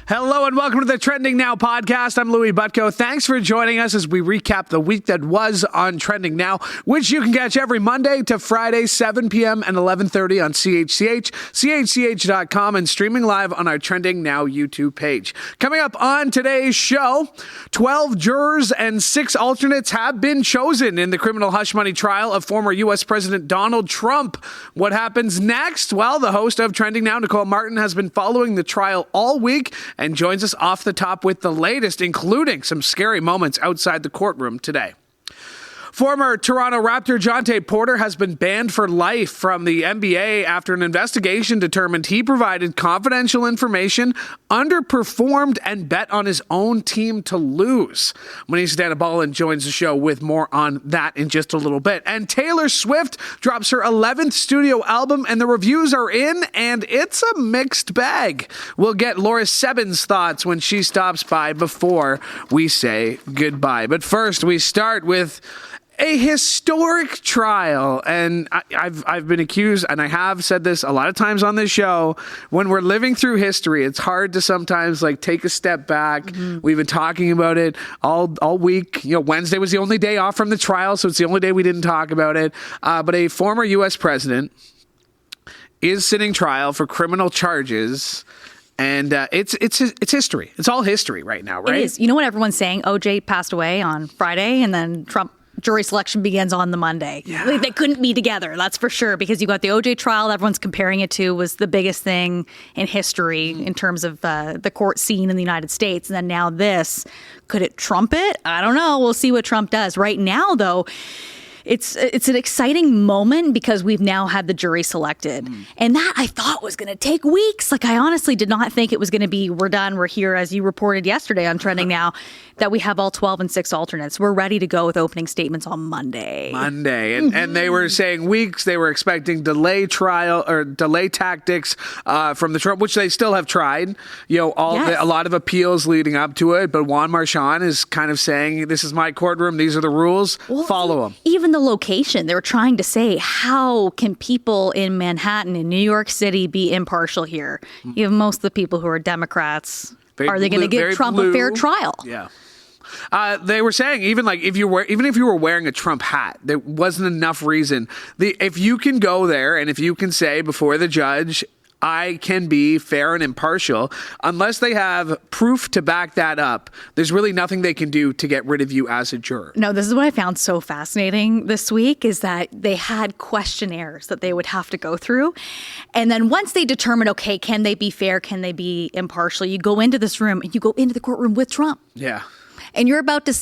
Hello and welcome to the Trending Now podcast. I'm Louie Butko. Thanks for joining us as we recap the week that was on Trending Now, which you can catch every Monday to Friday, 7 p.m. and 11:30 on CHCH, CHCH.com, and streaming live on our Trending Now YouTube page. Coming up on today's show, 12 jurors and 6 alternates have been chosen in the criminal hush money trial of former U.S. President Donald Trump. What happens next? Well, the host of Trending Now, Nicole Martin, has been following the trial all week and joins us off the top with the latest, including some scary moments outside the courtroom today. Former Toronto Raptor Jontay Porter has been banned for life from the NBA after an investigation determined he provided confidential information, underperformed, and bet on his own team to lose. Manesa Dhanbalan joins the show with more on that in just a little bit. And Taylor Swift drops her 11th studio album, and the reviews are in, and it's a mixed bag. We'll get Laura Sebben's thoughts when she stops by before we say goodbye. But first, we start with a historic trial, and I've been accused, and I have said this a lot of times on this show, when we're living through history, it's hard to sometimes take a step back. Mm-hmm. We've been talking about it all week. Wednesday was the only day off from the trial, so it's the only day we didn't talk about it. But a former U.S. president is sitting trial for criminal charges. And it's history. It's all history right now, right? It is. You know what everyone's saying? OJ passed away on Friday, and then Trump jury selection begins on the Monday. Yeah. They couldn't be together, that's for sure, because you got the OJ trial that everyone's comparing it to was the biggest thing in history in terms of the court scene in the United States. And then now this. Could it trump it? I don't know. We'll see what Trump does. Right now, though, it's an exciting moment because we've now had the jury selected. And that I thought was going to take weeks. I honestly did not think it was going to be, we're done, we're here, as you reported yesterday on Trending Now, that we have all 12 and 6 alternates. We're ready to go with opening statements on Monday. And they were saying weeks. They were expecting delay tactics from the Trump, which they still have tried. A lot of appeals leading up to it. But Juan Marchand is kind of saying, this is my courtroom. These are the rules. Follow them. Even the location, they were trying to say, how can people in Manhattan, in New York City, be impartial here? You have most of the people who are Democrats. Are they going to give Trump a fair trial? Yeah. They were saying even if you were wearing a Trump hat, there wasn't enough reason. If you can go there and if you can say before the judge, I can be fair and impartial, unless they have proof to back that up, there's really nothing they can do to get rid of you as a juror. No, this is what I found so fascinating this week is that they had questionnaires that they would have to go through. And then once they determine, okay, can they be fair? Can they be impartial? You go into this room and you go into the courtroom with Trump. Yeah. And you're about to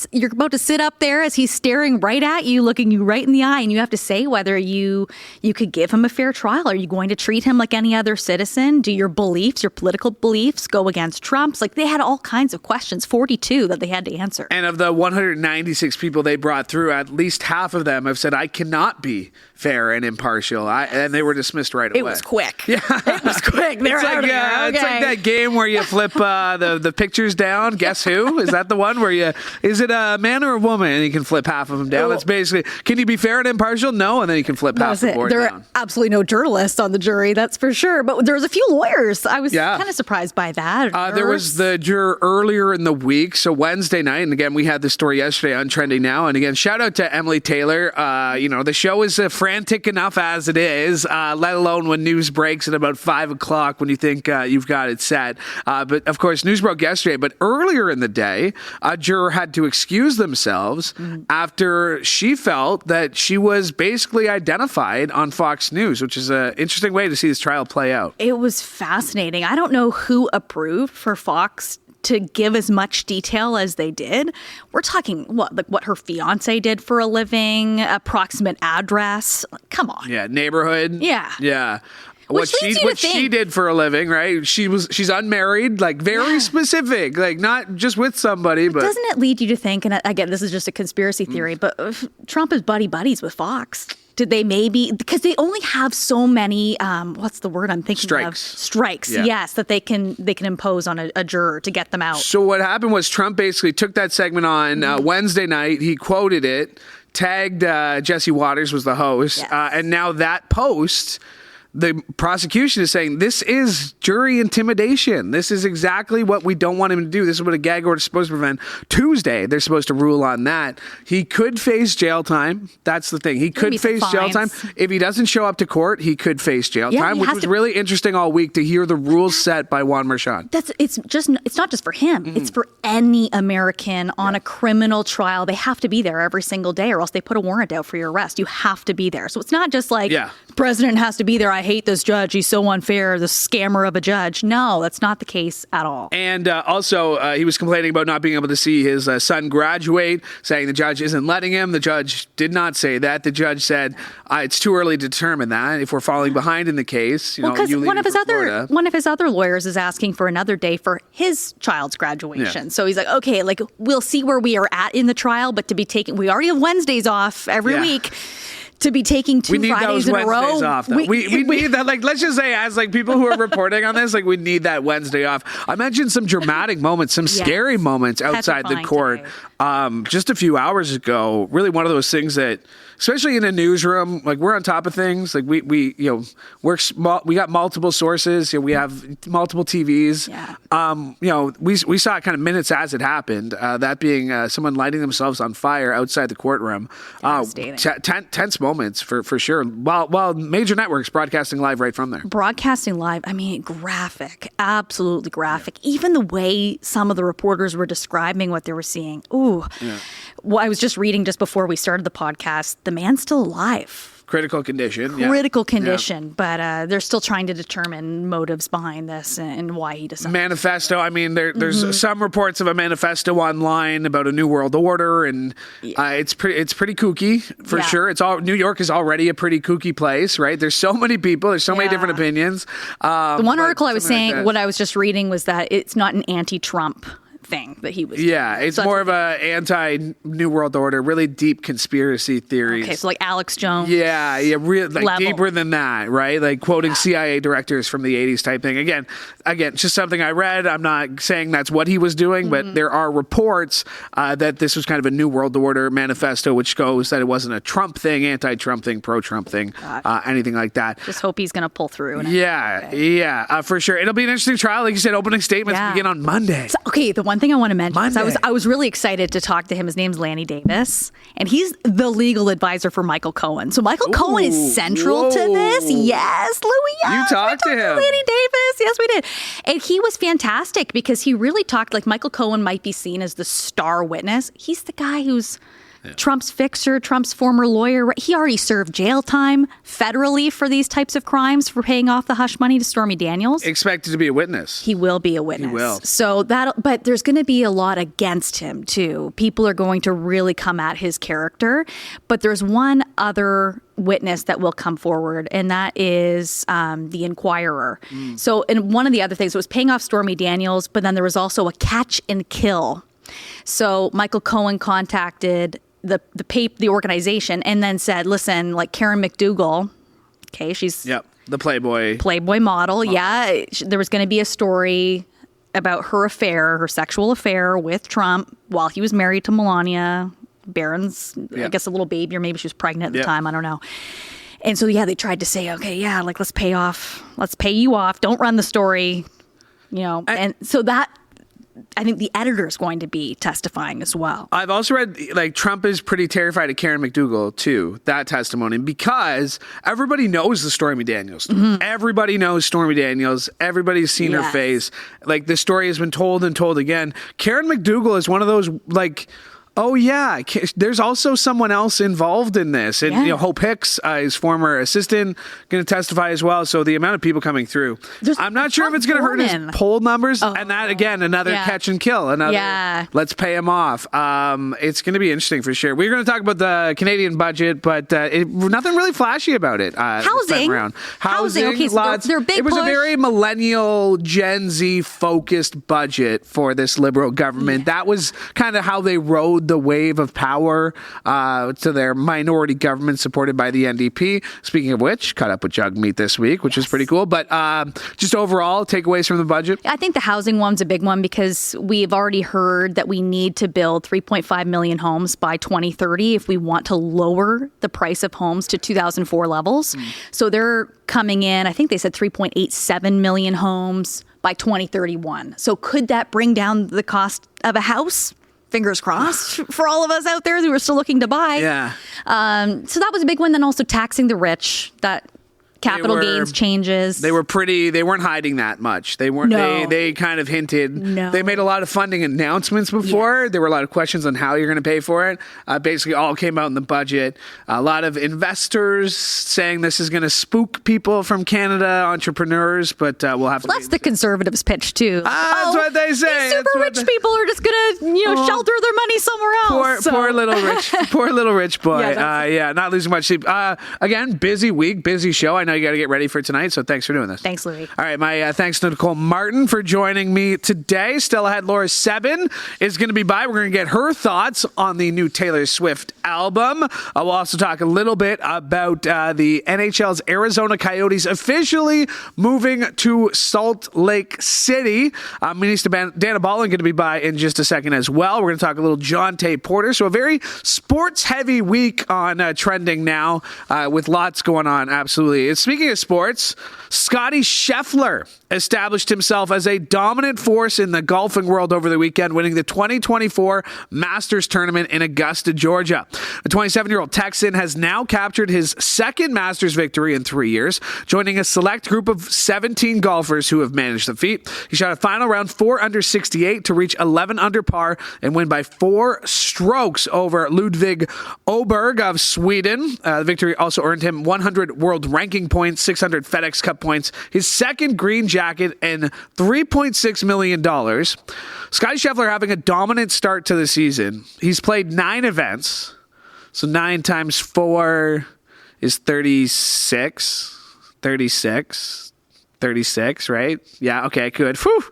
sit up there as he's staring right at you, looking you right in the eye, and you have to say whether you could give him a fair trial. Are you going to treat him like any other citizen? Do your beliefs, your political beliefs, go against Trump's? They had all kinds of questions, 42 that they had to answer. And of the 196 people they brought through, at least half of them have said, I cannot be fair and impartial. And they were dismissed right away. It was quick. Yeah. It was quick. It's like that game where you flip the pictures down. Guess who? Is that the one where is it a man or a woman? And you can flip half of them down. That's basically, can you be fair and impartial? No. And then you can flip half the board down. There are absolutely no journalists on the jury, that's for sure. But there was a few lawyers. I was kind of surprised by that. There was the juror earlier in the week. So Wednesday night. And again, we had the story yesterday on Trending Now. And again, shout out to Emily Taylor. The show is frantic enough as it is, let alone when news breaks at about 5 o'clock when you think you've got it set. But of course, news broke yesterday. But earlier in the day, a juror had to excuse themselves after she felt that she was basically identified on Fox News, which is an interesting way to see this trial play out. It was fascinating. I don't know who approved for Fox to give as much detail as they did. We're talking what her fiance did for a living, approximate address. Come on. Yeah, neighborhood. Yeah. What she did for a living, right? She's unmarried, very specific, not just with somebody. But doesn't it lead you to think? And again, this is just a conspiracy theory, but if Trump is buddies with Fox. Did they maybe, because they only have so many, what's the word I'm thinking of? Strikes, yes, that they can impose on a juror to get them out. So what happened was Trump basically took that segment on Wednesday night. He quoted it, tagged Jesse Waters was the host, and now that post the prosecution is saying this is jury intimidation. This is exactly what we don't want him to do. This is what a gag order is supposed to prevent. Tuesday, they're supposed to rule on that. He could face jail time. That's the thing. He could face jail time. If he doesn't show up to court, he could face jail time, which was really interesting all week to hear the rules set by Juan Marchand. It's not just for him. It's for any American on a criminal trial. They have to be there every single day or else they put a warrant out for your arrest. You have to be there. So it's not just like the president has to be there. I hate this judge. He's so unfair. The scammer of a judge. No, that's not the case at all. And also, he was complaining about not being able to see his son graduate, saying the judge isn't letting him. The judge did not say that. The judge said it's too early to determine that. If we're falling behind in the case, because one of his other lawyers is asking for another day for his child's graduation. Yeah. So he's like, okay, like we'll see where we are at in the trial, but to be taking, we already have Wednesdays off every week. To be taking 2 Fridays in a row. Off, we need that. Like, let's just say, as like people who are reporting on this, like we need that Wednesday off. I mentioned some dramatic moments, some scary moments outside the court. Just a few hours ago, really one of those things that, especially in a newsroom, like we're on top of things. Like we got multiple sources. We have multiple TVs. Yeah. We saw it kind of minutes as it happened. That being someone lighting themselves on fire outside the courtroom. Tense moments for sure. While major networks broadcasting live right from there. Broadcasting live. I mean, graphic, absolutely graphic. Yeah. Even the way some of the reporters were describing what they were seeing. Ooh. Yeah. Well, I was just reading just before we started the podcast. The man's still alive. Critical condition. But they're still trying to determine motives behind this and why he decided. Manifesto. I mean, there's some reports of a manifesto online about a new world order, and it's pretty kooky for sure. New York is already a pretty kooky place, right? There's so many people. There's so many different opinions. The one article I was saying, what I was just reading was that it's not an anti-Trump thing that he was doing. It's more of a anti-New World Order, really deep conspiracy theories. Okay, so like Alex Jones. Deeper than that, right? Like quoting CIA directors from the 80s type thing. Again, just something I read. I'm not saying that's what he was doing, but there are reports that this was kind of a New World Order manifesto, which goes that it wasn't a Trump thing, anti-Trump thing, pro-Trump thing, anything like that. Just hope he's going to pull through. For sure. It'll be an interesting trial. Like you said, opening statements begin on Monday. So, the one thing I want to mention is I was really excited to talk to him. His name's Lanny Davis, and he's the legal advisor for Michael Cohen. So Michael Cohen is central to this. Yes, Louie. You talked to him. Lanny Davis. Yes, we did. And he was fantastic because he really talked like Michael Cohen might be seen as the star witness. He's the guy who's Trump's fixer, Trump's former lawyer. He already served jail time federally for these types of crimes for paying off the hush money to Stormy Daniels. Expected to be a witness. He will be a witness. He will. So but there's going to be a lot against him too. People are going to really come at his character. But there's one other witness that will come forward, and that is the Inquirer. So, and one of the other things was paying off Stormy Daniels, but then there was also a catch and kill. So Michael Cohen contacted the organization and then said, listen, like Karen McDougal, okay, she's the Playboy model. Yeah, there was going to be a story about her sexual affair with Trump while he was married to Melania Barron's, I guess a little baby, or maybe she was pregnant at the time. I don't know. And so, they tried to say, okay, like let's pay you off. Don't run the story, and so that. I think the editor is going to be testifying as well. I've also read, like, Trump is pretty terrified of Karen McDougal, too, that testimony, because everybody knows the Stormy Daniels story. Mm-hmm. Everybody knows Stormy Daniels. Everybody's seen her face. Like, the story has been told and told again. Karen McDougal is one of those, like... Oh, yeah. There's also someone else involved in this. And, Hope Hicks, his former assistant, going to testify as well. So the amount of people coming through. I'm not sure if it's going to hurt his poll numbers. And that, again, another catch and kill. Another, let's pay him off. It's going to be interesting for sure. We're going to talk about the Canadian budget, but nothing really flashy about it. Housing. Okay, so they're big. It was a very millennial, Gen Z focused budget for this Liberal government. That was kind of how they rode rode the wave of power to their minority government supported by the NDP. Speaking of which, caught up with Jagmeet this week, which is pretty cool. But just overall, takeaways from the budget? I think the housing one's a big one because we've already heard that we need to build 3.5 million homes by 2030 if we want to lower the price of homes to 2004 levels. So they're coming in, I think they said 3.87 million homes by 2031. So could that bring down the cost of a house? Fingers crossed for all of us out there who are still looking to buy. Yeah. So that was a big one. Then also taxing the rich, that capital gains changes. They weren't hiding that much. They weren't. No. They kind of hinted. No. They made a lot of funding announcements before. Yes. There were a lot of questions on how you're going to pay for it. Basically, all came out in the budget. A lot of investors saying this is going to spook people from Canada, entrepreneurs, but we'll have to. That's the Conservatives' pitch too. That's what they say. These super rich people are just going to, shelter their money somewhere else. Poor little rich boy. Yeah, not losing much sleep. Again, busy week, busy show. I know you got to get ready for tonight, so thanks for doing this. Thanks, Louie. All right, my thanks to Nicole Martin for joining me today. Still ahead, Laura Sebben is going to be by. We're going to get her thoughts on the new Taylor Swift album. We'll also talk a little bit about the NHL's Arizona Coyotes officially moving to Salt Lake City. Manesa Dhanbalan going to be by in just a second as well. We're going to talk a little Jontay Porter. So a very sports-heavy week on Trending Now with lots going on, absolutely. And speaking of sports, Scottie Scheffler established himself as a dominant force in the golfing world over the weekend, winning the 2024 Masters Tournament in Augusta, Georgia. The 27-year-old Texan has now captured his second Masters victory in 3 years, joining a select group of 17 golfers who have managed the feat. He shot a final round 4 under 68 to reach 11 under par and win by 4 strokes over Ludvig Åberg of Sweden. The victory also earned him 100 world ranking points, 600 FedEx Cup points, his second green jacket, and $3.6 million. Scottie Scheffler having a dominant start to the season. He's played 9 events, so 9 times 4 is 36, right? Yeah, okay, good. Whew,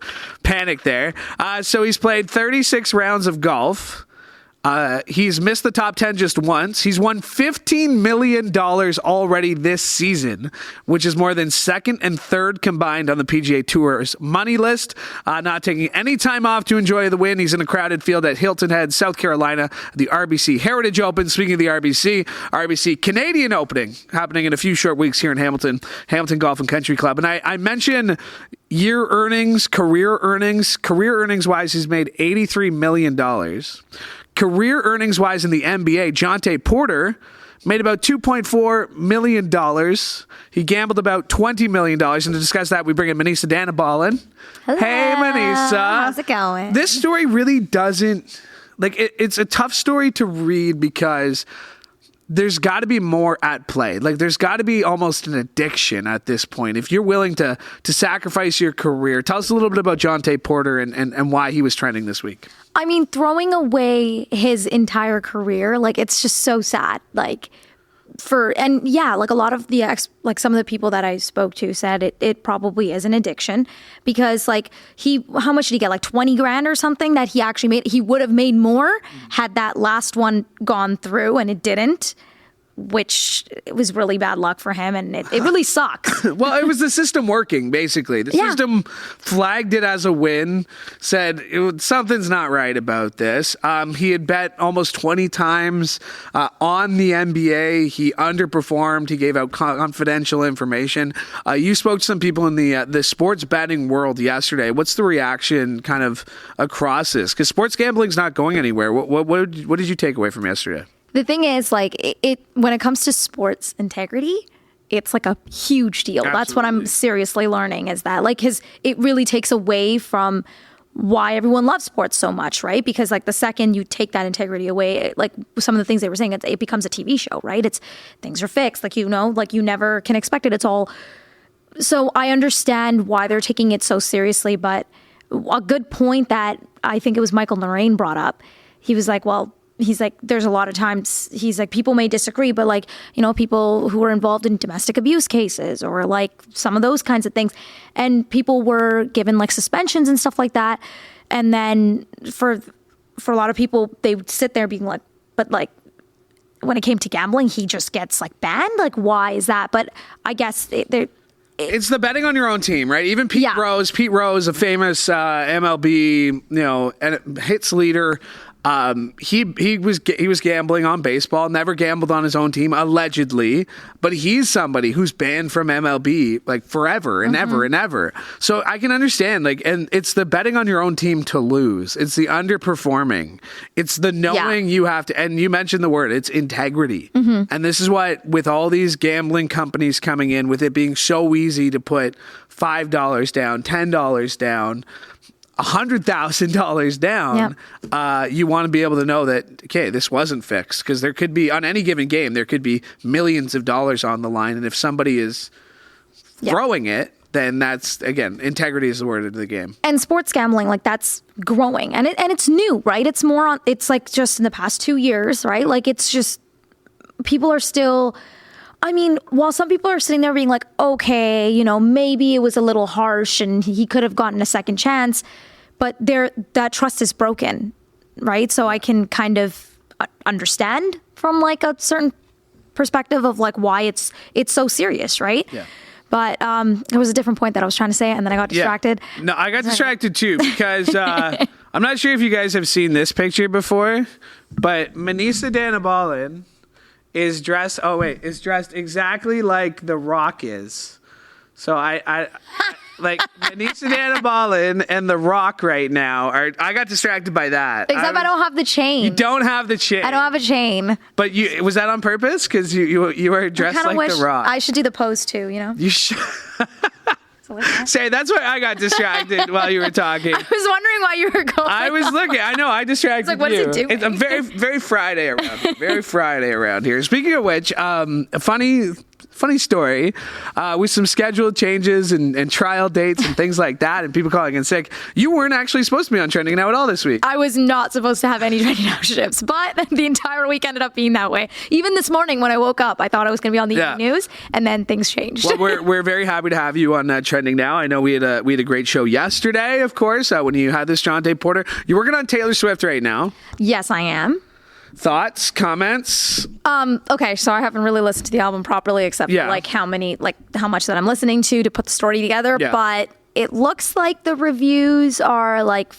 panic there. So he's played 36 rounds of golf. He's missed the top 10 just once. He's won $15 million already this season, which is more than second and third combined on the PGA Tour's money list. Not taking any time off to enjoy the win. He's in a crowded field at Hilton Head, South Carolina, the RBC Heritage Open. Speaking of the RBC Canadian Opening happening in a few short weeks here in Hamilton Golf and Country Club. And I mentioned year earnings, career earnings. Career earnings wise, he's made $83 million. Career earnings-wise in the NBA, Jontay Porter made about $2.4 million. He gambled about $20 million. And to discuss that, we bring in Manesa Dhanbalan. Hello. Hey, Manesa. How's it going? This story really doesn't... it's a tough story to read because there's got to be more at play. There's got to be almost an addiction at this point. If you're willing to sacrifice your career, tell us a little bit about Jontay Porter and why he was trending this week. I mean, throwing away his entire career, it's just so sad. A lot of the some of the people that I spoke to said it probably is an addiction because how much did he get? 20 grand or something that he actually made. He would have made more had that last one gone through, and it didn't, which it was really bad luck for him, and it really sucks. Well, it was the system working, basically. The system flagged it as a win, said something's not right about this. He had bet almost 20 times on the NBA. He underperformed. He gave out confidential information. You spoke to some people in the sports betting world yesterday. What's the reaction kind of across this? Because sports gambling's not going anywhere. What did you take away from yesterday? The thing is, when it comes to sports integrity, it's a huge deal. Absolutely. That's what I'm seriously learning is that it really takes away from why everyone loves sports so much, right? Because the second you take that integrity away, some of the things they were saying, it becomes a TV show, right? Things are fixed, you never can expect it. It's all. So I understand why they're taking it so seriously, but a good point that I think it was Michael Lorraine brought up, he was he's there's a lot of times, he's people may disagree, but people who are involved in domestic abuse cases or some of those kinds of things. And people were given suspensions and stuff like that. And then for for a lot of people, they would sit there being like, but like, when it came to gambling, he just gets like banned. Like, why is that? But I guess it's the betting on your own team, right? Even Pete Rose, a famous MLB, hits leader. He was gambling on baseball, never gambled on his own team, allegedly, but he's somebody who's banned from MLB like forever and ever and ever. So I can understand, like, and it's the betting on your own team to lose. It's the underperforming. It's the knowing you have to, and you mentioned the word, it's integrity. And this is what, with all these gambling companies coming in, with it being so easy to put $5 down, $10 down, $100,000 down, you want to be able to know that, okay, this wasn't fixed, because there could be, on any given game, there could be millions of dollars on the line. And if somebody is throwing it, then that's, again, integrity is the word of the game. And sports gambling, like, that's growing, and it's new, right? It's more on, it's like just in the past 2 years, right? Like, it's just, people are still, I mean, while some people are sitting there being like, okay, maybe it was a little harsh and he could have gotten a second chance, but that trust is broken, right? So I can kind of understand from like a certain perspective of like why it's so serious, right? Yeah. But there was a different point that I was trying to say, and then I got distracted. Yeah. No, I got distracted too, because I'm not sure if you guys have seen this picture before, but Manesa Dhanbalan is dressed exactly like The Rock is. So I like Manesa Dhanbalan and The Rock right now I got distracted by that. Except I don't have the chain. You don't have the chain. I don't have a chain. But was that on purpose? Because you were dressed like The Rock. I should do the pose too, You should. Say, that's why I got distracted while you were talking. I was wondering why you were going. I was looking. I know. I distracted you. Like, what is he doing? It's very, very Friday around. Very Friday around here. Speaking of which, a funny story with some scheduled changes and trial dates and things like that, and people calling in sick. You weren't actually supposed to be on Trending Now at all this week. I was not supposed to have any Trending Now shifts, but the entire week ended up being that way. Even this morning when I woke up, I thought I was going to be on the evening news, and then things changed. Well, we're very happy to have you on Trending Now. I know we had a great show yesterday, of course, when you had this Jontay Porter. You're working on Taylor Swift right now. Yes, I am. Thoughts, comments? Okay, so I haven't really listened to the album properly, except for like how much that I'm listening to put the story together. Yeah. But it looks like the reviews are like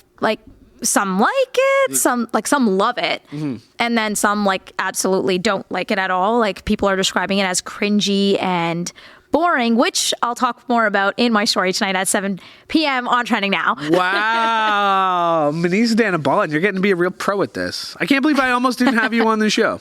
some like it, some love it, and then some like absolutely don't like it at all. Like, people are describing it as cringy and boring, which I'll talk more about in my story tonight at 7 p.m. on Trending Now. Wow. Manesa Dhanbalan, you're getting to be a real pro at this. I can't believe I almost didn't have you on the show.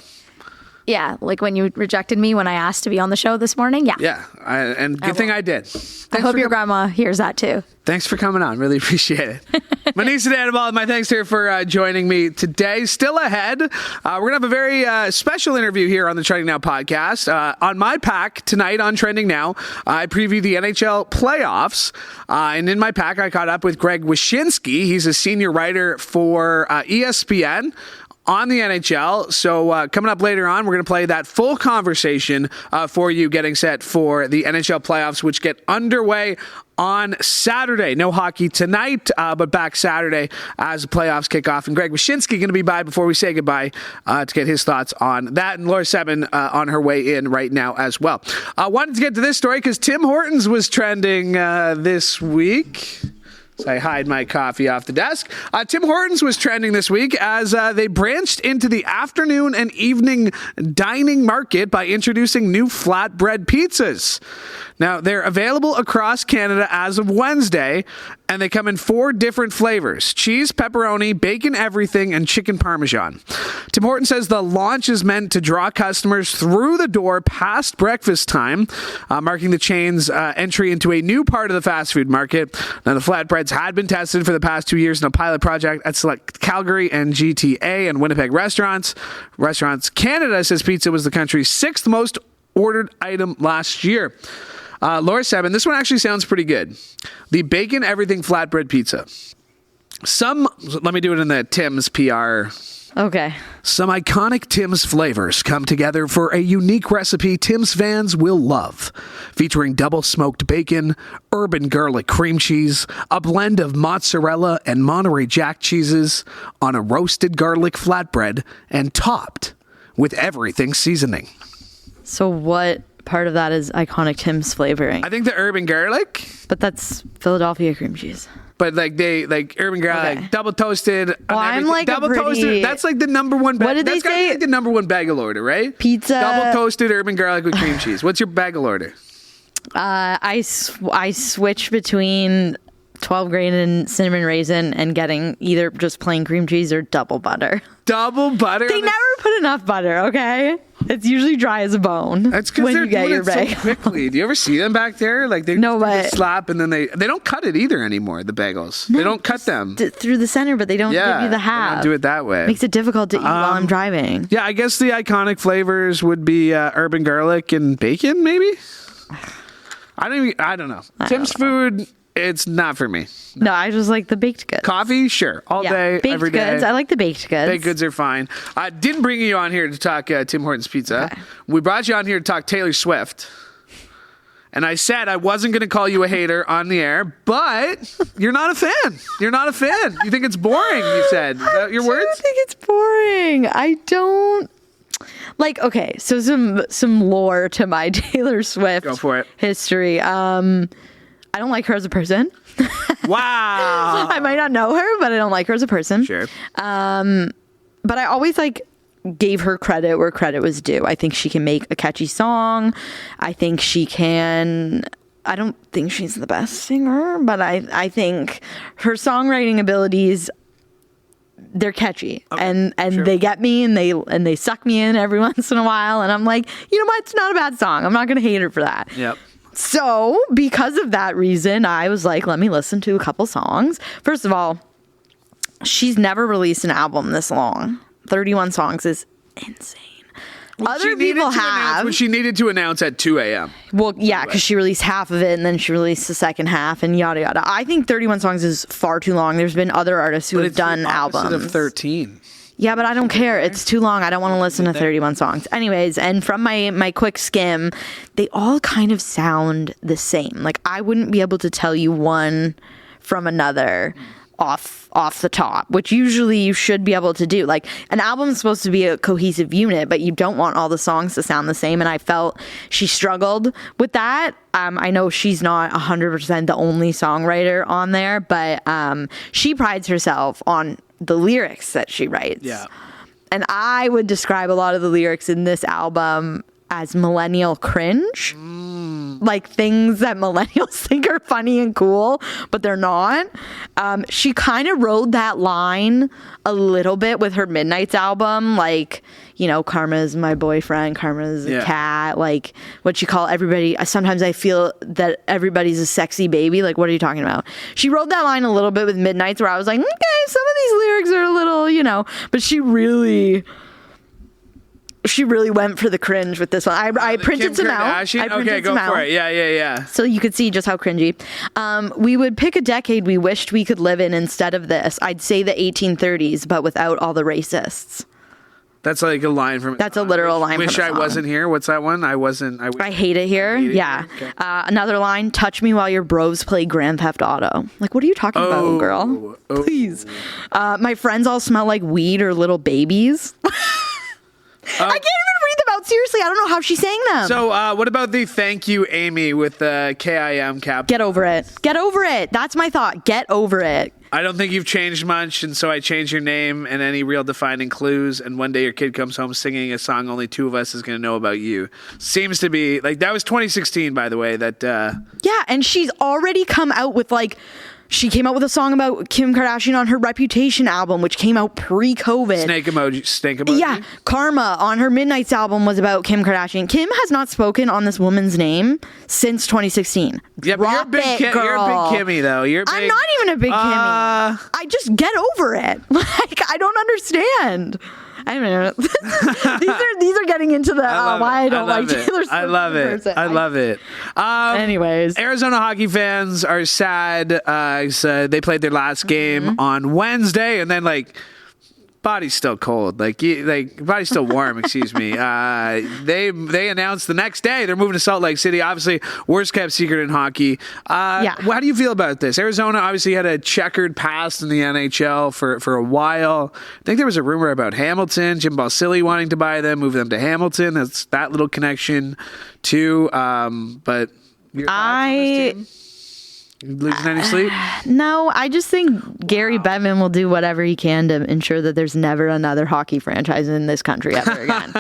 Yeah, like when you rejected me when I asked to be on the show this morning. Yeah. Yeah, and good thing I did. I hope your grandma hears that too. Thanks for coming on. Really appreciate it. Manesa Dhanbalan, my thanks to her for joining me today. Still ahead, we're going to have a very special interview here on the Trending Now podcast. On my pack tonight on Trending Now, I preview the NHL playoffs. And in my pack, I caught up with Greg Wyshynski. He's a senior writer for ESPN on the NHL. So coming up later on, we're going to play that full conversation for you, getting set for the NHL playoffs, which get underway on Saturday. No hockey tonight, but back Saturday as the playoffs kick off. And Greg Wyshynski going to be by before we say goodbye to get his thoughts on that. And Laura Sebben on her way in right now as well. I wanted to get to this story because Tim Hortons was trending this week. So I hide my coffee off the desk. Tim Hortons was trending this week as they branched into the afternoon and evening dining market by introducing new flatbread pizzas. Now, they're available across Canada as of Wednesday, and they come in 4 different flavors: cheese, pepperoni, bacon everything, and chicken parmesan. Tim Hortons says the launch is meant to draw customers through the door past breakfast time, marking the chain's entry into a new part of the fast food market. Now, the flatbreads had been tested for the past 2 years in a pilot project at select Calgary and GTA and Winnipeg restaurants. Restaurants Canada says pizza was the country's 6th most ordered item last year. Laura Sebben, this one actually sounds pretty good. The bacon everything flatbread pizza. Let me do it in the Tim's PR Okay. Some iconic Tim's flavors come together for a unique recipe Tim's fans will love, featuring double smoked bacon, urban garlic cream cheese, a blend of mozzarella and Monterey Jack cheeses on a roasted garlic flatbread, and topped with everything seasoning. So what part of that is iconic Tim's flavoring? I think the urban garlic, But that's Philadelphia cream cheese. but like urban garlic, Okay. double toasted. Well, I'm like a double pretty- toasted. That's like the number one. What did that's they gotta be say? like the number one bagel order, right? Pizza. double toasted urban garlic with cream cheese. What's your bagel order? I switch between 12 grain and cinnamon raisin and getting either just plain cream cheese or double butter. Double butter. They never put enough butter, okay? It's usually dry as a bone. That's because when they're you get doing your it so bagel. quickly. Do you ever see them back there? Like they No, just do the but- slap and then they don't cut it either anymore. The bagels, they don't cut them. Through the center, but they don't Yeah, give you the they half. don't do it that way. Makes it difficult to eat while I'm driving. Yeah, I guess the iconic flavors would be urban garlic and bacon, maybe. I don't know. Tim's food, it's not for me. No, I just like the baked goods. Coffee, sure, all day, baked every day. goods. I like the baked goods. Baked goods are fine. I didn't bring you on here to talk Tim Hortons Pizza. Okay. We brought you on here to talk Taylor Swift. And I said I wasn't going to call you a hater on the air, but you're not a fan. You're not a fan. You think it's boring, you said. Is that your I words? think it's boring. I don't like. Okay, so some lore to my Taylor Swift Go for it. history. I don't like her as a person. Wow. I might not know her, but I don't like her as a person. Sure. But I always gave her credit where credit was due. I think she can make a catchy song. I think she can. I don't think she's the best singer, but I think her songwriting abilities, they're catchy, and sure. they get me, and they suck me in every once in a while, and I'm like, you know what? It's not a bad song. I'm not going to hate her for that. Yep. So because of that reason, I was like, let me listen to a couple songs. First of all, she's never released an album this long. 31 songs is insane. Other people have. What she needed to announce at 2 a.m. Well, yeah, because she released half of it and then she released the second half and yada yada. I think 31 songs is far too long. There's been other artists who have done albums of 13. Yeah, but I don't care. It's too long. I don't want to listen to 31 songs. Anyways, and from my quick skim, they all kind of sound the same. Like I wouldn't be able to tell you one from another off the top, which usually you should be able to do. Like an album is supposed to be a cohesive unit, but you don't want all the songs to sound the same. And I felt she struggled with that. I know she's not 100% the only songwriter on there, but she prides herself on the lyrics that she writes. Yeah. And I would describe a lot of the lyrics in this album as millennial cringe. Like things that millennials think are funny and cool, but they're not. She kind of rode that line a little bit with her Midnights album. Like, you know, Karma's my boyfriend, Karma's a cat. Like what she call everybody. Sometimes I feel that everybody's a sexy baby. Like, what are you talking about? She rode that line a little bit with Midnights where I was like, okay, some of these lyrics are a little, you know, but she really went for the cringe with this one. I printed some out. Okay, go for it. Yeah. So you could see just how cringy. We would pick a decade we wished we could live in instead of this. I'd say the 1830s, but without all the racists. That's like a line from. That's a literal line Wish from a I song. wasn't here. What's that one? I wasn't. I hate it here. Hate it Yeah. here? Okay. Another line, touch me while your bros play Grand Theft Auto. Like, what are you talking about, girl? Please. My friends all smell like weed or little babies. I can't even read them out. Seriously, I don't know how she sang them. So, what about the "Thank You, Amy" with the KIM cap? Get over it. Get over it. That's my thought. Get over it. I don't think you've changed much, and so I changed your name and any real defining clues. And one day your kid comes home singing a song only two of us is going to know about you. Seems to be like that was 2016, by the way. That yeah, and she's already come out with like. She came out with a song about Kim Kardashian on her Reputation album, which came out pre-COVID. snake emoji. Yeah, Karma on her Midnights album was about Kim Kardashian. Kim has not spoken on this woman's name since 2016. Yeah, but you're a big Kimmy, though. I'm not even a big Kimmy. I just get over it. Like I don't understand. I don't know. These are getting into the why I don't like Taylor Swift. I love it. I love it. Anyways, Arizona hockey fans are sad. So they played their last game on Wednesday, and then like body's still cold. Body's still warm. Excuse me. They announced the next day they're moving to Salt Lake City. Obviously, worst kept secret in hockey. How do you feel about this? Arizona obviously had a checkered past in the NHL for a while. I think there was a rumor about Hamilton, Jim Balsillie wanting to buy them, move them to Hamilton. That's that little connection too. But your thoughts on this team? You losing any sleep? No, I just think Gary Bettman will do whatever he can to ensure that there's never another hockey franchise in this country ever again.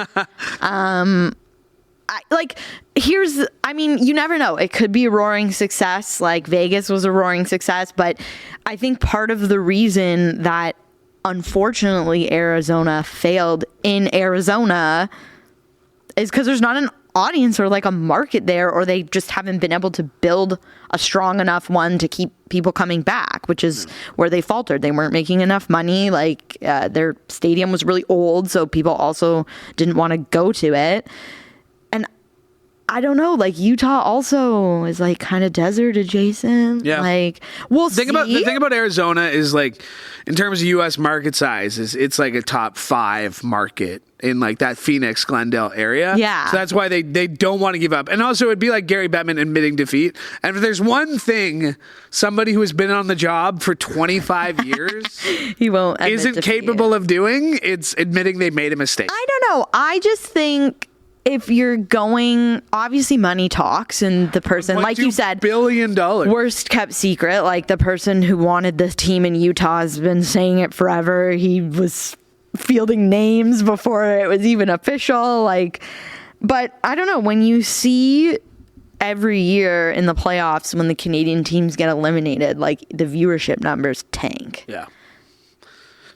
You never know. It could be a roaring success. Like Vegas was a roaring success, but I think part of the reason that unfortunately Arizona failed in Arizona is because there's not an audience or like a market there, or they just haven't been able to build a strong enough one to keep people coming back, which is where they faltered. They weren't making enough money. Their stadium was really old, so people also didn't want to go to it. And I don't know, Utah also is kind of desert adjacent. Yeah. We'll see. The thing about Arizona is in terms of U.S. market size, it's a top 5 market in that Phoenix, Glendale area. Yeah. So that's why they don't want to give up. And also it'd be like Gary Bettman admitting defeat. And if there's one thing somebody who has been on the job for 25 years he won't isn't capable of doing, it's admitting they made a mistake. I don't know. I just think if you're going, obviously money talks, and the person, like you said, $1.2 billion worst kept secret, the person who wanted this team in Utah has been saying it forever. He was fielding names before it was even official. But I don't know, when you see every year in the playoffs when the Canadian teams get eliminated, the viewership numbers tank. Yeah.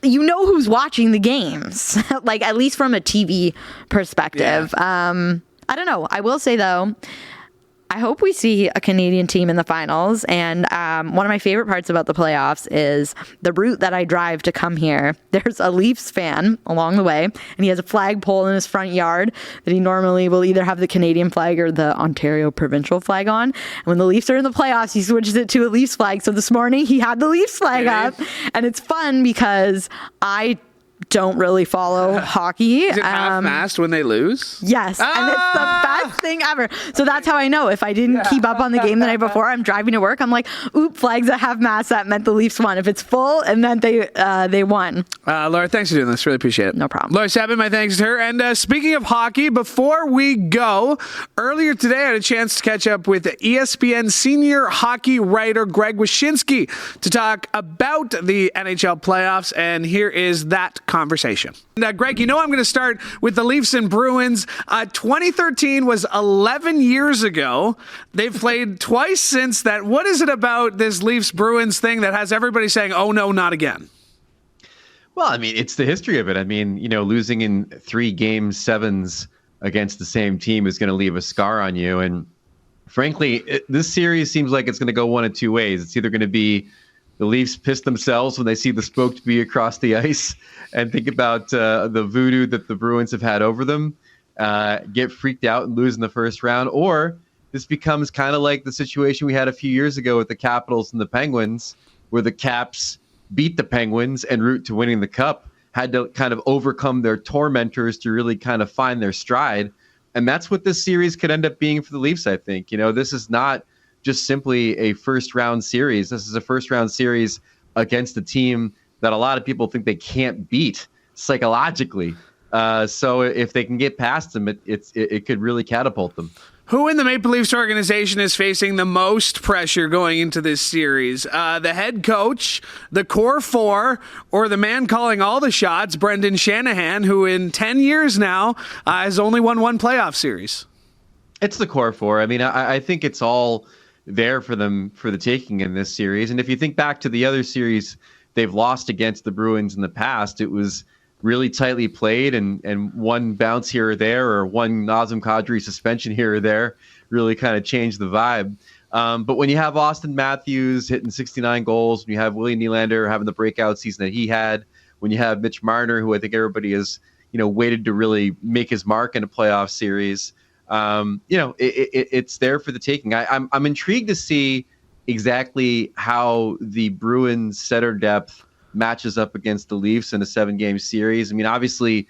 You know who's watching the games, at least from a TV perspective. Yeah. I don't know. I will say, though, I hope we see a Canadian team in the finals. And one of my favorite parts about the playoffs is the route that I drive to come here. There's a Leafs fan along the way, and he has a flagpole in his front yard that he normally will either have the Canadian flag or the Ontario provincial flag on. And when the Leafs are in the playoffs, he switches it to a Leafs flag. So this morning he had the Leafs flag up, and it's fun because I don't really follow hockey. Is it half-mast when they lose? Yes, and it's the best thing ever. So that's how I know. If I didn't keep up on the game the night before, I'm driving to work, I'm like, oop, flags at half-mast, that meant the Leafs won. If it's full, it meant they won. Laura, thanks for doing this. Really appreciate it. No problem. Laura Sebben, my thanks to her. And speaking of hockey, before we go, earlier today I had a chance to catch up with ESPN senior hockey writer Greg Wyshynski to talk about the NHL playoffs, and here is that conversation. And, Greg, I'm going to start with the Leafs and Bruins. 2013 was 11 years ago. They've played twice since that. What is it about this Leafs-Bruins thing that has everybody saying, oh, no, not again? Well, it's the history of it. Losing in 3 game 7s against the same team is going to leave a scar on you. And frankly, this series seems like it's going to go one of two ways. It's either going to be the Leafs piss themselves when they see the spoke to be across the ice and think about the voodoo that the Bruins have had over them, get freaked out and lose in the first round, or this becomes kind of like the situation we had a few years ago with the Capitals and the Penguins, where the Caps beat the Penguins en route to winning the Cup, had to kind of overcome their tormentors to really kind of find their stride. And that's what this series could end up being for the Leafs, I think. This is not just simply a first-round series. This is a first-round series against a team that a lot of people think they can't beat psychologically. So if they can get past them, it could really catapult them. Who in the Maple Leafs organization is facing the most pressure going into this series? The head coach, the core 4, or the man calling all the shots, Brendan Shanahan, who in 10 years now has only won 1 playoff series? It's the core 4. I think it's all there for them for the taking in this series. And if you think back to the other series they've lost against the Bruins in the past, it was really tightly played, and one bounce here or there, or one Nazem Kadri suspension here or there really kind of changed the vibe. But when you have Austin Matthews hitting 69 goals, when you have William Nylander having the breakout season that he had, when you have Mitch Marner, who I think everybody has waited to really make his mark in a playoff series, it's there for the taking. I'm intrigued to see exactly how the Bruins center depth matches up against the Leafs in a 7-game series. I mean, obviously,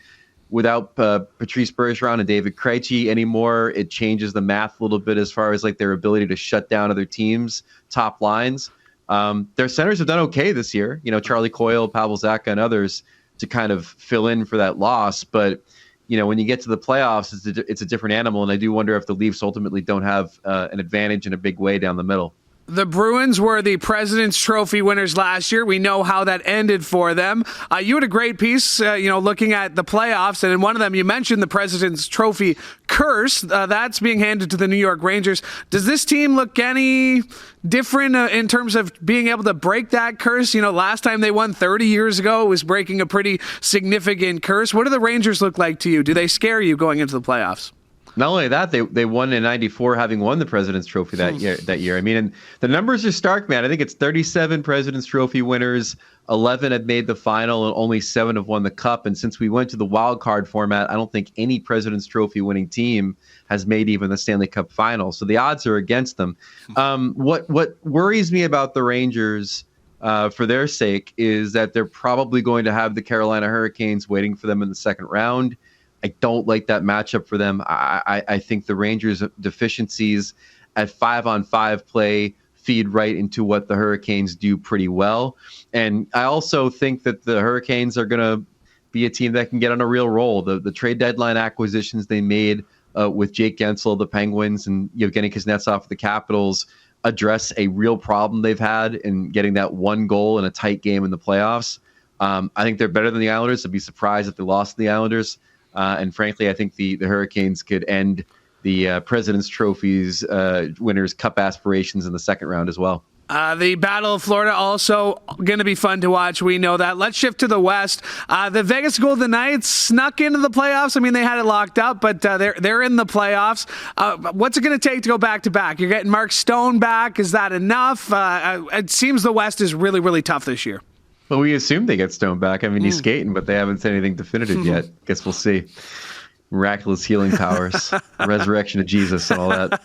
without Patrice Bergeron and David Krejci anymore, it changes the math a little bit as far as like their ability to shut down other teams' top lines. Their centers have done okay this year. Charlie Coyle, Pavel Zacha, and others to kind of fill in for that loss. But when you get to the playoffs, it's a different animal, and I do wonder if the Leafs ultimately don't have an advantage in a big way down the middle. The Bruins were the President's Trophy winners last year. We know how that ended for them. You had a great piece, looking at the playoffs, and in one of them you mentioned the President's Trophy curse. That's being handed to the New York Rangers. Does this team look any different in terms of being able to break that curse? Last time they won 30 years ago, it was breaking a pretty significant curse. What do the Rangers look like to you? Do they scare you going into the playoffs? Not only that, they won in '94, having won the President's Trophy that year. I mean, and the numbers are stark, man. I think it's 37 President's Trophy winners, 11 have made the final, and only 7 have won the Cup. And since we went to the wild card format, I don't think any President's Trophy winning team has made even the Stanley Cup final. So the odds are against them. What worries me about the Rangers, for their sake, is that they're probably going to have the Carolina Hurricanes waiting for them in the second round. I don't like that matchup for them. I think the Rangers' deficiencies at 5-on-5 play feed right into what the Hurricanes do pretty well. And I also think that the Hurricanes are going to be a team that can get on a real roll. The trade deadline acquisitions they made with Jake Gensel of the Penguins and Yevgeny Kuznetsov of the Capitals address a real problem they've had in getting that one goal in a tight game in the playoffs. I think they're better than the Islanders. I'd be surprised if they lost to the Islanders. And frankly, I think the Hurricanes could end the President's Trophies winners' Cup aspirations in the second round as well. The Battle of Florida also going to be fun to watch. We know that. Let's shift to the West. The Vegas Golden Knights snuck into the playoffs. I mean, they had it locked up, but they're in the playoffs. What's it going to take to go back-to-back? You're getting Mark Stone back. Is that enough? It seems the West is really, really tough this year. Well, we assume they get Stone back. I mean, he's skating, but they haven't said anything definitive yet. Guess we'll see. Miraculous healing powers, resurrection of Jesus, and all that.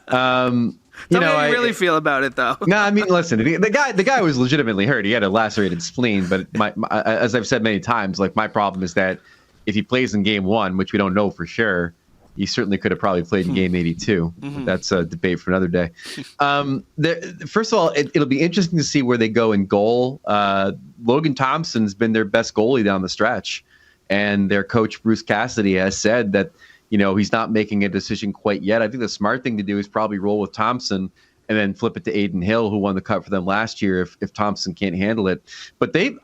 Tell me how you really feel about it, though. No, I mean, listen, the guy was legitimately hurt. He had a lacerated spleen, but as I've said many times, like my problem is that if he plays in Game 1, which we don't know for sure, he certainly could have probably played in Game 82. But that's a debate for another day. First of all, it'll be interesting to see where they go in goal. Logan Thompson's been their best goalie down the stretch, and their coach Bruce Cassidy has said that he's not making a decision quite yet. I think the smart thing to do is probably roll with Thompson and then flip it to Aiden Hill, who won the Cup for them last year, if Thompson can't handle it. But the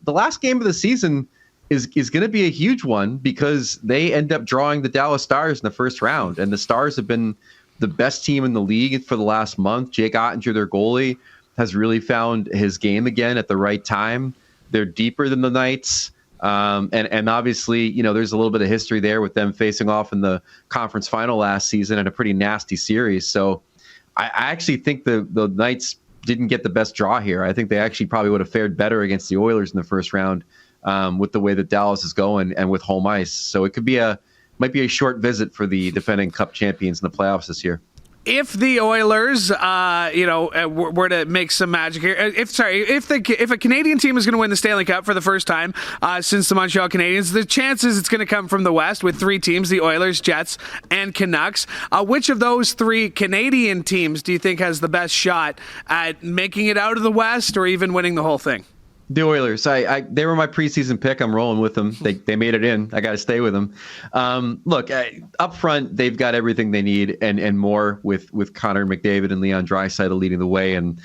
last game of the season is going to be a huge one because they end up drawing the Dallas Stars in the first round. And the Stars have been the best team in the league for the last month. Jake Ottinger, their goalie, has really found his game again at the right time. They're deeper than the Knights. And obviously, there's a little bit of history there with them facing off in the conference final last season in a pretty nasty series. So I actually think the Knights didn't get the best draw here. I think they actually probably would have fared better against the Oilers in the first round. With the way that Dallas is going and with home ice. So it might be a short visit for the defending Cup champions in the playoffs this year. If the Oilers, were to make some magic here, if a Canadian team is going to win the Stanley Cup for the first time since the Montreal Canadiens, the chances it's going to come from the West with 3 teams, the Oilers, Jets, and Canucks. Which of those 3 Canadian teams do you think has the best shot at making it out of the West or even winning the whole thing? The Oilers. They were my preseason pick. I'm rolling with them. They made it in. I got to stay with them. Look, up front, they've got everything they need and more with Connor McDavid and Leon Draisaitl leading the way, and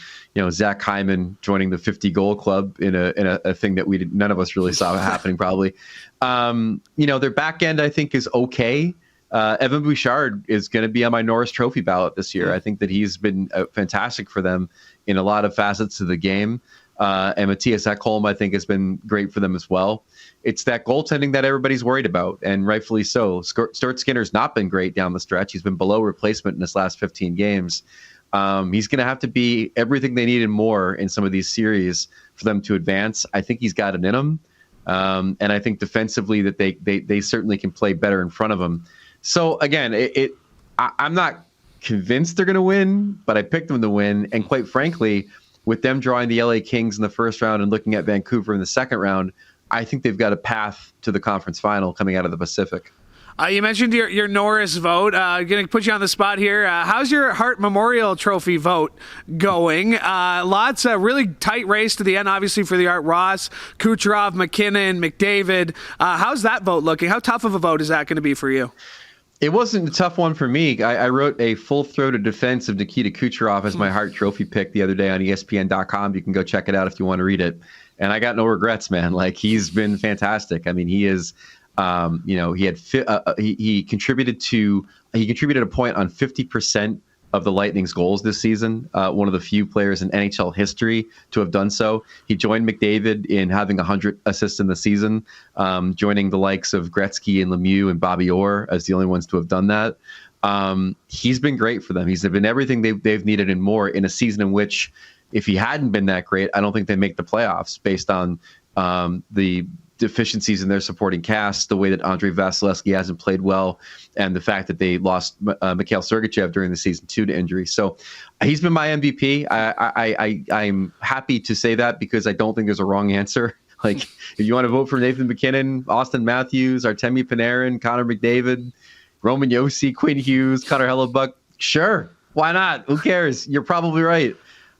Zach Hyman joining the 50-goal club in a thing that none of us really saw happening probably. Their back end I think is okay. Evan Bouchard is going to be on my Norris Trophy ballot this year. I think that he's been fantastic for them in a lot of facets of the game. And Matthias Ekholm, I think, has been great for them as well. It's that goaltending that everybody's worried about, and rightfully so. Stuart Skinner's not been great down the stretch. He's been below replacement in his last 15 games. He's going to have to be everything they need and more in some of these series for them to advance. I think he's got it in him. And I think defensively that they certainly can play better in front of him. So, again, I'm not convinced they're going to win, but I picked them to win. And quite frankly, with them drawing the LA Kings in the first round and looking at Vancouver in the second round, I think they've got a path to the conference final coming out of the Pacific. You mentioned your Norris vote. Going to put you on the spot here. How's your Hart Memorial Trophy vote going? Lots of really tight race to the end, obviously, for the Art Ross, Kucherov, McKinnon, McDavid. How's that vote looking? How tough of a vote is that going to be for you? It wasn't a tough one for me. I wrote a full-throated defense of Nikita Kucherov as my Hart Trophy pick the other day on ESPN.com. You can go check it out if you want to read it. And I got no regrets, man. Like, he's been fantastic. I mean, he is, he contributed a point on 50% of the Lightning's goals this season. One of the few players in NHL history to have done so. He joined McDavid in having 100 assists in the season, joining the likes of Gretzky and Lemieux and Bobby Orr as the only ones to have done that. He's been great for them. He's been everything they've needed and more in a season in which, if he hadn't been that great, I don't think they make the playoffs based on the deficiencies in their supporting cast, the way that Andrei Vasilevsky hasn't played well, and the fact that they lost Mikhail Sergachev during the season 2 to injury. So he's been my MVP. I'm happy to say that because I don't think there's a wrong answer. Like, if you want to vote for Nathan McKinnon, Austin Matthews, Artemi Panarin, Connor McDavid, Roman Josi, Quinn Hughes, Connor Hellebuck, sure, why not? Who cares? You're probably right.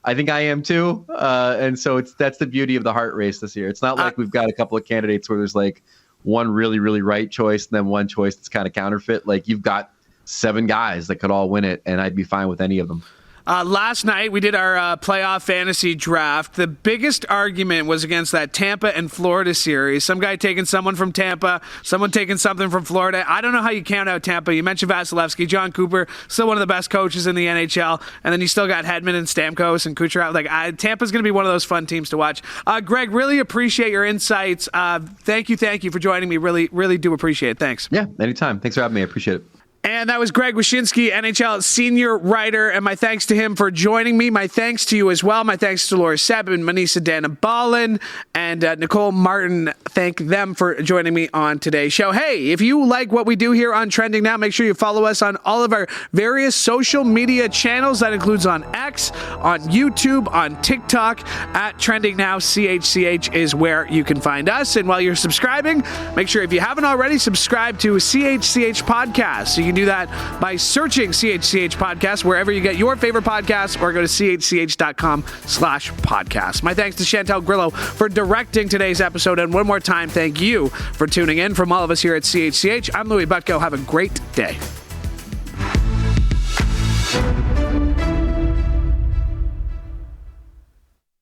I think I am too. And so that's the beauty of the Hart race this year. It's not like we've got a couple of candidates where there's like one really, really right choice and then one choice that's kind of counterfeit. Like, you've got 7 guys that could all win it, and I'd be fine with any of them. Last night, we did our playoff fantasy draft. The biggest argument was against that Tampa and Florida series. Some guy taking someone from Tampa, someone taking something from Florida. I don't know how you count out Tampa. You mentioned Vasilevsky, John Cooper, still one of the best coaches in the NHL. And then you still got Hedman and Stamkos and Kucherov. Tampa's going to be one of those fun teams to watch. Greg, really appreciate your insights. Thank you for joining me. Really, really do appreciate it. Thanks. Yeah, anytime. Thanks for having me. I appreciate it. And that was Greg Wyshynski, NHL senior writer, and my thanks to him for joining me. My thanks to you as well. My thanks to Laura Sebben, Manesa Dhanbalan, and Nicole Martin. Thank them for joining me on today's show. Hey, if you like what we do here on Trending Now, make sure you follow us on all of our various social media channels. That includes on X, on YouTube, on TikTok, at Trending Now. CHCH is where you can find us. And while you're subscribing, make sure, if you haven't already, subscribe to CHCH Podcast. So you can do that by searching CHCH Podcast wherever you get your favorite podcasts, or go to chch.com/podcast. My thanks to Chantel Grillo for directing today's episode. And one more time, thank you for tuning in. From all of us here at CHCH, I'm Louie Butko. Have a great day.